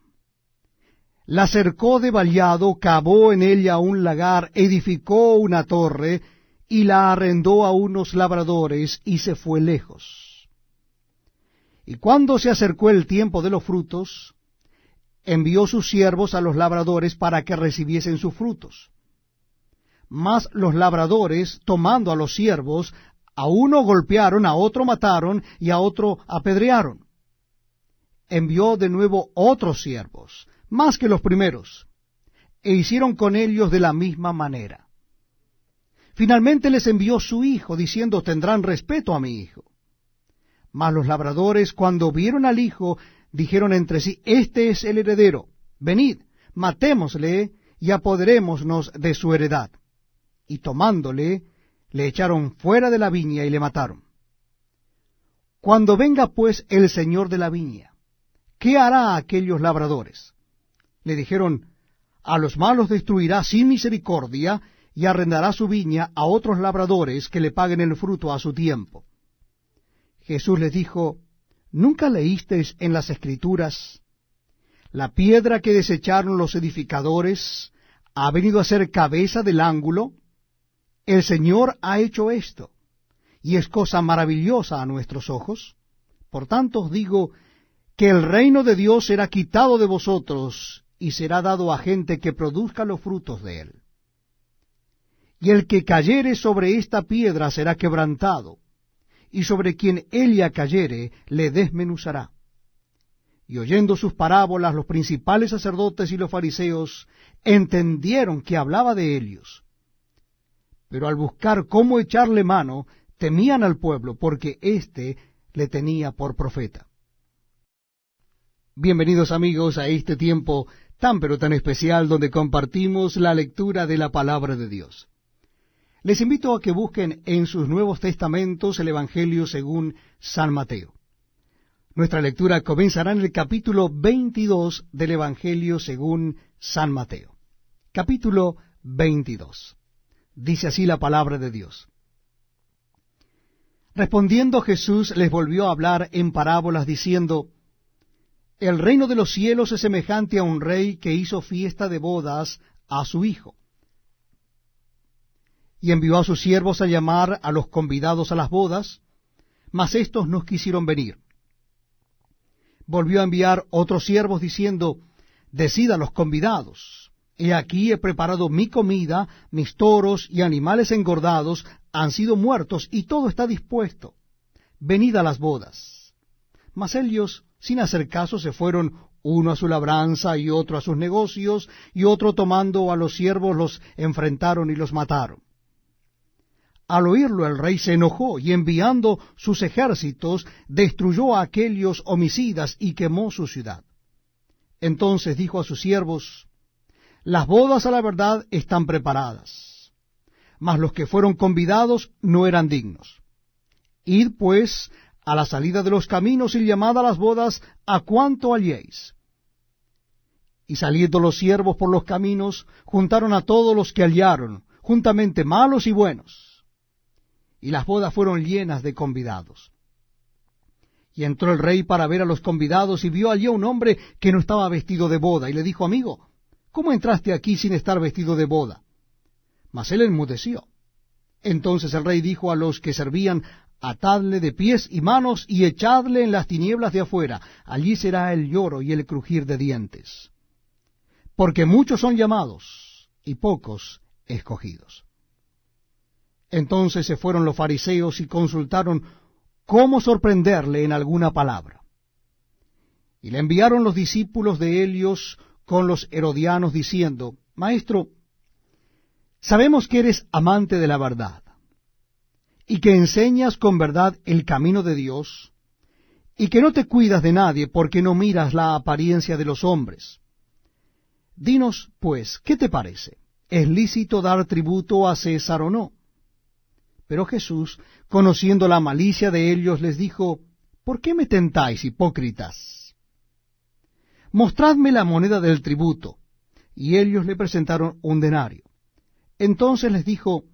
[SPEAKER 1] La cercó de vallado, cavó en ella un lagar, edificó una torre, y la arrendó a unos labradores, y se fue lejos. Y cuando se acercó el tiempo de los frutos, envió sus siervos a los labradores para que recibiesen sus frutos. Mas los labradores, tomando a los siervos, a uno golpearon, a otro mataron, y a otro apedrearon. Envió de nuevo otros siervos, más que los primeros, e hicieron con ellos de la misma manera. Finalmente les envió su hijo, diciendo, tendrán respeto a mi hijo. Mas los labradores, cuando vieron al hijo, dijeron entre sí, este es el heredero, venid, matémosle, y apoderémonos de su heredad. Y tomándole, le echaron fuera de la viña y le mataron. Cuando venga pues el señor de la viña, ¿qué hará a aquellos labradores? Le dijeron, a los malos destruirá sin misericordia, y arrendará su viña a otros labradores que le paguen el fruto a su tiempo. Jesús les dijo, ¿nunca leísteis en las Escrituras, la piedra que desecharon los edificadores ha venido a ser cabeza del ángulo? El Señor ha hecho esto, y es cosa maravillosa a nuestros ojos. Por tanto os digo que el reino de Dios será quitado de vosotros, y será dado a gente que produzca los frutos de él. Y el que cayere sobre esta piedra será quebrantado, y sobre quien ella cayere le desmenuzará. Y oyendo sus parábolas, los principales sacerdotes y los fariseos entendieron que hablaba de ellos. Pero al buscar cómo echarle mano, temían al pueblo, porque éste le tenía por profeta. Bienvenidos amigos a este tiempo tan pero tan especial donde compartimos la lectura de la palabra de Dios. Les invito a que busquen en sus Nuevos Testamentos el Evangelio según San Mateo. Nuestra lectura comenzará en el capítulo 22 del Evangelio según San Mateo. Capítulo 22. Dice así la palabra de Dios. Respondiendo Jesús les volvió a hablar en parábolas diciendo, el reino de los cielos es semejante a un rey que hizo fiesta de bodas a su hijo. Y envió a sus siervos a llamar a los convidados a las bodas, mas éstos no quisieron venir. Volvió a enviar otros siervos diciendo, decid a los convidados, he aquí he preparado mi comida, mis toros y animales engordados han sido muertos, y todo está dispuesto. Venid a las bodas. Mas ellos, sin hacer caso, se fueron, uno a su labranza y otro a sus negocios, y otro tomando a los siervos los enfrentaron y los mataron. Al oírlo el rey se enojó, y enviando sus ejércitos, destruyó a aquellos homicidas y quemó su ciudad. Entonces dijo a sus siervos, las bodas a la verdad están preparadas, mas los que fueron convidados no eran dignos. Id pues a la salida de los caminos y llamad a las bodas a cuanto halléis. Y saliendo los siervos por los caminos, juntaron a todos los que hallaron, juntamente malos y buenos. Y las bodas fueron llenas de convidados. Y entró el rey para ver a los convidados, y vio allí a un hombre que no estaba vestido de boda, y le dijo, amigo, ¿cómo entraste aquí sin estar vestido de boda? Mas él enmudeció. Entonces el rey dijo a los que servían, atadle de pies y manos, y echadle en las tinieblas de afuera, allí será el lloro y el crujir de dientes. Porque muchos son llamados, y pocos escogidos. Entonces se fueron los fariseos y consultaron cómo sorprenderle en alguna palabra. Y le enviaron los discípulos de Helios con los herodianos, diciendo, Maestro, sabemos que eres amante de la verdad, y que enseñas con verdad el camino de Dios, y que no te cuidas de nadie, porque no miras la apariencia de los hombres. Dinos, pues, ¿qué te parece? ¿Es lícito dar tributo a César o no? Pero Jesús, conociendo la malicia de ellos, les dijo, ¿por qué me tentáis, hipócritas? Mostradme la moneda del tributo. Y ellos le presentaron un denario. Entonces les dijo,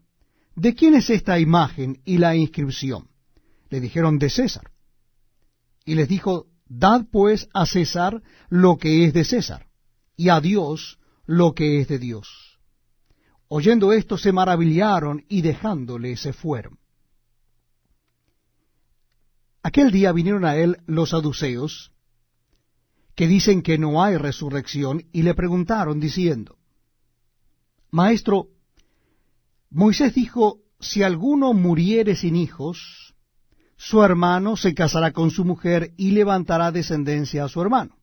[SPEAKER 1] ¿de quién es esta imagen y la inscripción? Le dijeron, de César. Y les dijo, dad pues a César lo que es de César, y a Dios lo que es de Dios. Oyendo esto se maravillaron, y dejándole se fueron. Aquel día vinieron a él los saduceos, que dicen que no hay resurrección, y le preguntaron diciendo, Maestro, Moisés dijo, si alguno muriere sin hijos, su hermano se casará con su mujer y levantará descendencia a su hermano.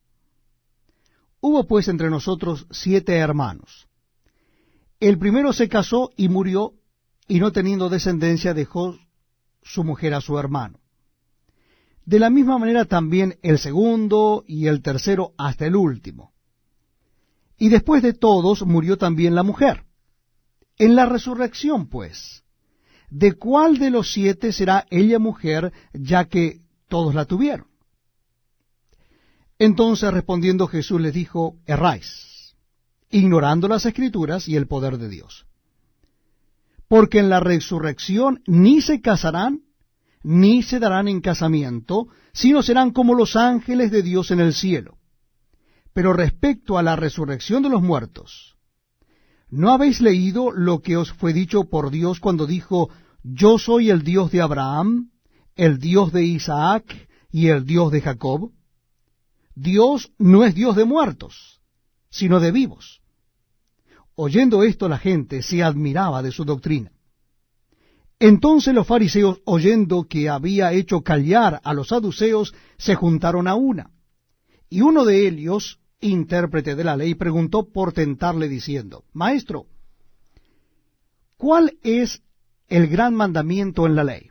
[SPEAKER 1] Hubo pues entre nosotros 7 hermanos. El primero se casó y murió, y no teniendo descendencia dejó su mujer a su hermano. De la misma manera también el segundo y el tercero hasta el último. Y después de todos murió también la mujer. En la resurrección, pues, ¿de cuál de los 7 será ella mujer, ya que todos la tuvieron? Entonces respondiendo Jesús les dijo, erráis, ignorando las Escrituras y el poder de Dios. Porque en la resurrección ni se casarán, ni se darán en casamiento, sino serán como los ángeles de Dios en el cielo. Pero respecto a la resurrección de los muertos, ¿no habéis leído lo que os fue dicho por Dios cuando dijo, yo soy el Dios de Abraham, el Dios de Isaac y el Dios de Jacob? Dios no es Dios de muertos, sino de vivos. Oyendo esto la gente se admiraba de su doctrina. Entonces los fariseos, oyendo que había hecho callar a los saduceos, se juntaron a una. Y uno de ellos, intérprete de la ley, preguntó por tentarle diciendo, Maestro, ¿cuál es el gran mandamiento en la ley?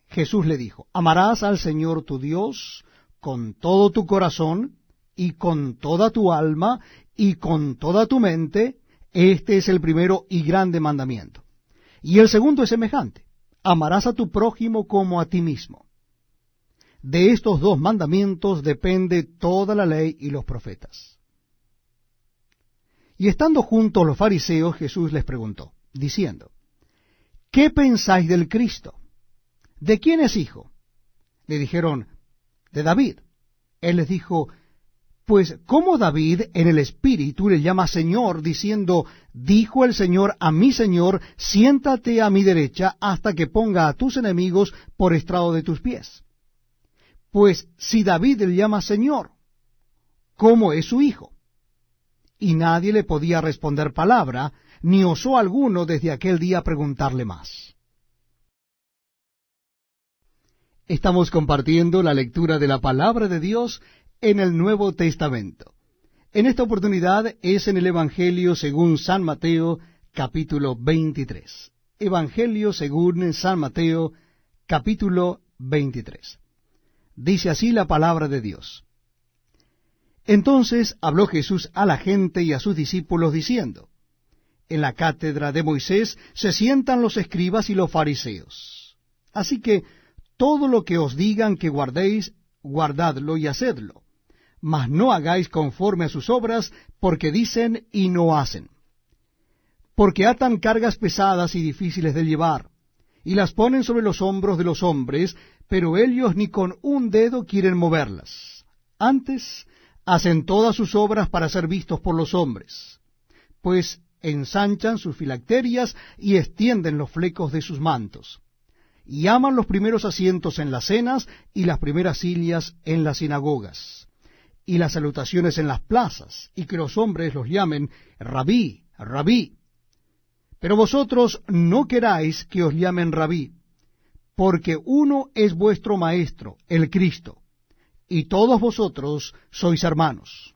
[SPEAKER 1] Jesús le dijo, amarás al Señor tu Dios con todo tu corazón, y con toda tu alma, y con toda tu mente. Este es el primero y grande mandamiento. Y el segundo es semejante, amarás a tu prójimo como a ti mismo. De estos 2 mandamientos depende toda la ley y los profetas. Y estando juntos los fariseos, Jesús les preguntó, diciendo, ¿qué pensáis del Cristo? ¿De quién es hijo? Le dijeron, de David. Él les dijo, Pues como David en el Espíritu le llama Señor, diciendo, dijo el Señor a mi Señor, siéntate a mi derecha hasta que ponga a tus enemigos por estrado de tus pies. Pues si David le llama Señor, ¿cómo es su hijo? Y nadie le podía responder palabra, ni osó alguno desde aquel día preguntarle más. Estamos compartiendo la lectura de la palabra de Dios en el Nuevo Testamento. En esta oportunidad es en el Evangelio según San Mateo, capítulo 23. Evangelio según San Mateo, capítulo 23. Dice así la palabra de Dios. Entonces habló Jesús a la gente y a sus discípulos diciendo, en la cátedra de Moisés se sientan los escribas y los fariseos. Así que todo lo que os digan que guardéis, guardadlo y hacedlo. Mas no hagáis conforme a sus obras, porque dicen y no hacen. Porque atan cargas pesadas y difíciles de llevar, y las ponen sobre los hombros de los hombres, pero ellos ni con un dedo quieren moverlas. Antes hacen todas sus obras para ser vistos por los hombres, pues ensanchan sus filacterias y extienden los flecos de sus mantos, y aman los primeros asientos en las cenas y las primeras sillas en las sinagogas, y las salutaciones en las plazas, y que los hombres los llamen Rabí, Rabí. Pero vosotros no queráis que os llamen Rabí, porque uno es vuestro Maestro, el Cristo, y todos vosotros sois hermanos.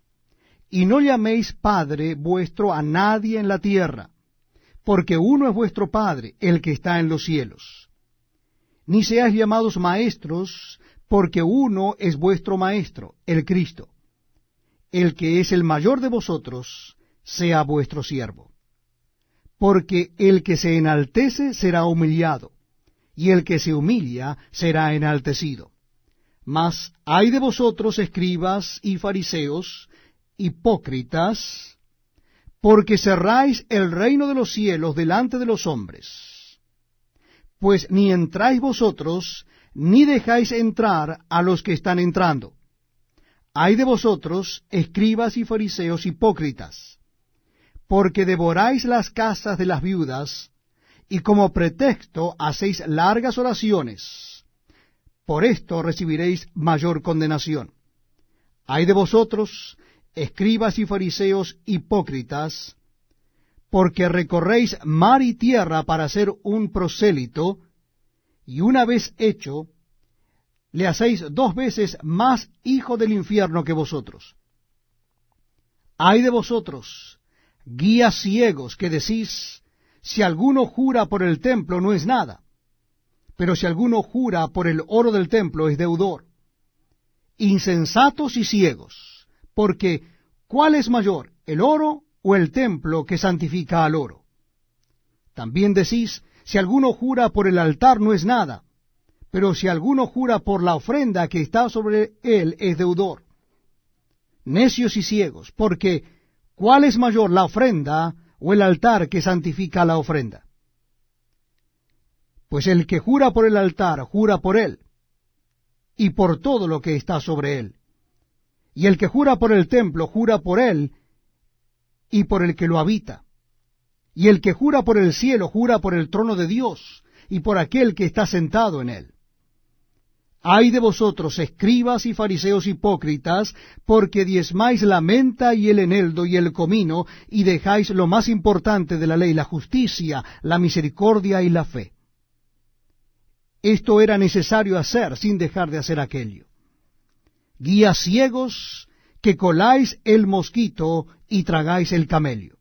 [SPEAKER 1] Y no llaméis Padre vuestro a nadie en la tierra, porque uno es vuestro Padre, el que está en los cielos. Ni seáis llamados maestros, porque uno es vuestro Maestro, el Cristo. El que es el mayor de vosotros, sea vuestro siervo. Porque el que se enaltece será humillado, y el que se humilla será enaltecido. Mas ay de vosotros, escribas y fariseos, hipócritas, porque cerráis el reino de los cielos delante de los hombres. Pues ni entráis vosotros, ni dejáis entrar a los que están entrando. Ay de vosotros, escribas y fariseos hipócritas, porque devoráis las casas de las viudas, y como pretexto hacéis largas oraciones. Por esto recibiréis mayor condenación. Ay de vosotros, escribas y fariseos hipócritas, porque recorréis mar y tierra para ser un prosélito, y una vez hecho, le hacéis 2 veces más hijo del infierno que vosotros. Ay de vosotros, guías ciegos, que decís, si alguno jura por el templo no es nada, pero si alguno jura por el oro del templo es deudor. Insensatos y ciegos, porque ¿cuál es mayor, el oro o el templo que santifica al oro? También decís, si alguno jura por el altar no es nada, pero si alguno jura por la ofrenda que está sobre él es deudor. Necios y ciegos, porque ¿cuál es mayor, la ofrenda o el altar que santifica la ofrenda? Pues el que jura por el altar, jura por él, y por todo lo que está sobre él. Y el que jura por el templo, jura por él, y por el que lo habita. Y el que jura por el cielo, jura por el trono de Dios, y por aquel que está sentado en él. Ay de vosotros, escribas y fariseos hipócritas, porque diezmáis la menta y el eneldo y el comino, y dejáis lo más importante de la ley, la justicia, la misericordia y la fe. Esto era necesario hacer sin dejar de hacer aquello. Guías ciegos, que coláis el mosquito y tragáis el camello.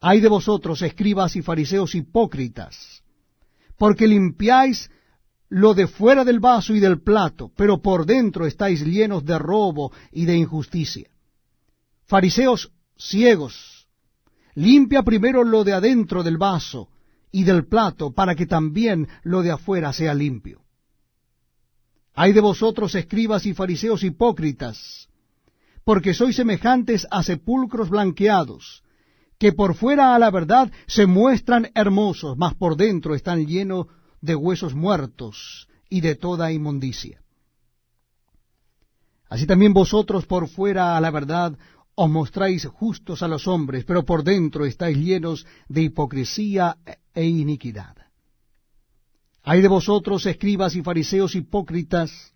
[SPEAKER 1] Ay de vosotros, escribas y fariseos hipócritas, porque limpiáis lo de fuera del vaso y del plato, pero por dentro estáis llenos de robo y de injusticia. Fariseos ciegos, limpia primero lo de adentro del vaso y del plato, para que también lo de afuera sea limpio. Ay de vosotros, escribas y fariseos hipócritas, porque sois semejantes a sepulcros blanqueados, que por fuera a la verdad se muestran hermosos, mas por dentro están llenos de huesos muertos y de toda inmundicia. Así también vosotros por fuera a la verdad os mostráis justos a los hombres, pero por dentro estáis llenos de hipocresía e iniquidad. Ay de vosotros, escribas y fariseos hipócritas,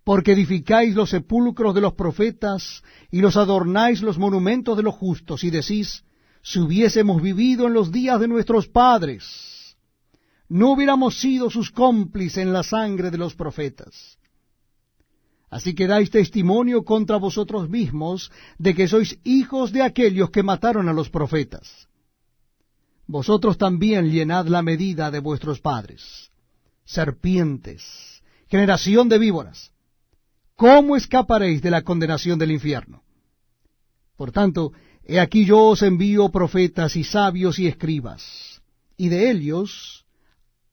[SPEAKER 1] porque edificáis los sepulcros de los profetas y los adornáis los monumentos de los justos, y decís, si hubiésemos vivido en los días de nuestros padres, no hubiéramos sido sus cómplices en la sangre de los profetas. Así que dais testimonio contra vosotros mismos de que sois hijos de aquellos que mataron a los profetas. Vosotros también llenad la medida de vuestros padres. Serpientes, generación de víboras, ¿cómo escaparéis de la condenación del infierno? Por tanto, he aquí yo os envío profetas y sabios y escribas, y de ellos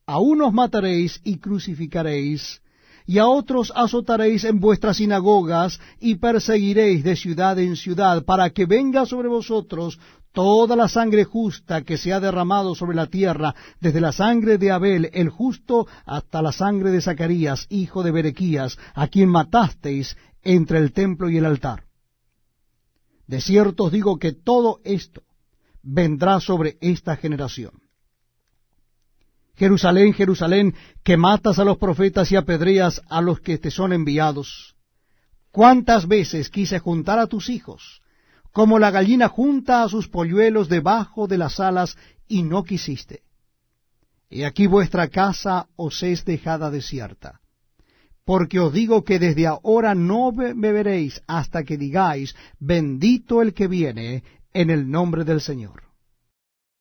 [SPEAKER 1] a unos mataréis y crucificaréis, y a otros azotaréis en vuestras sinagogas, y perseguiréis de ciudad en ciudad, para que venga sobre vosotros toda la sangre justa que se ha derramado sobre la tierra, desde la sangre de Abel el justo hasta la sangre de Zacarías, hijo de Berequías, a quien matasteis entre el templo y el altar. De cierto os digo que todo esto vendrá sobre esta generación. Jerusalén, Jerusalén, que matas a los profetas y apedreas a los que te son enviados. ¿Cuántas veces quise juntar a tus hijos, como la gallina junta a sus polluelos debajo de las alas, y no quisiste? Y aquí vuestra casa os es dejada desierta. Porque os digo que desde ahora no beberéis hasta que digáis, bendito el que viene en el nombre del Señor.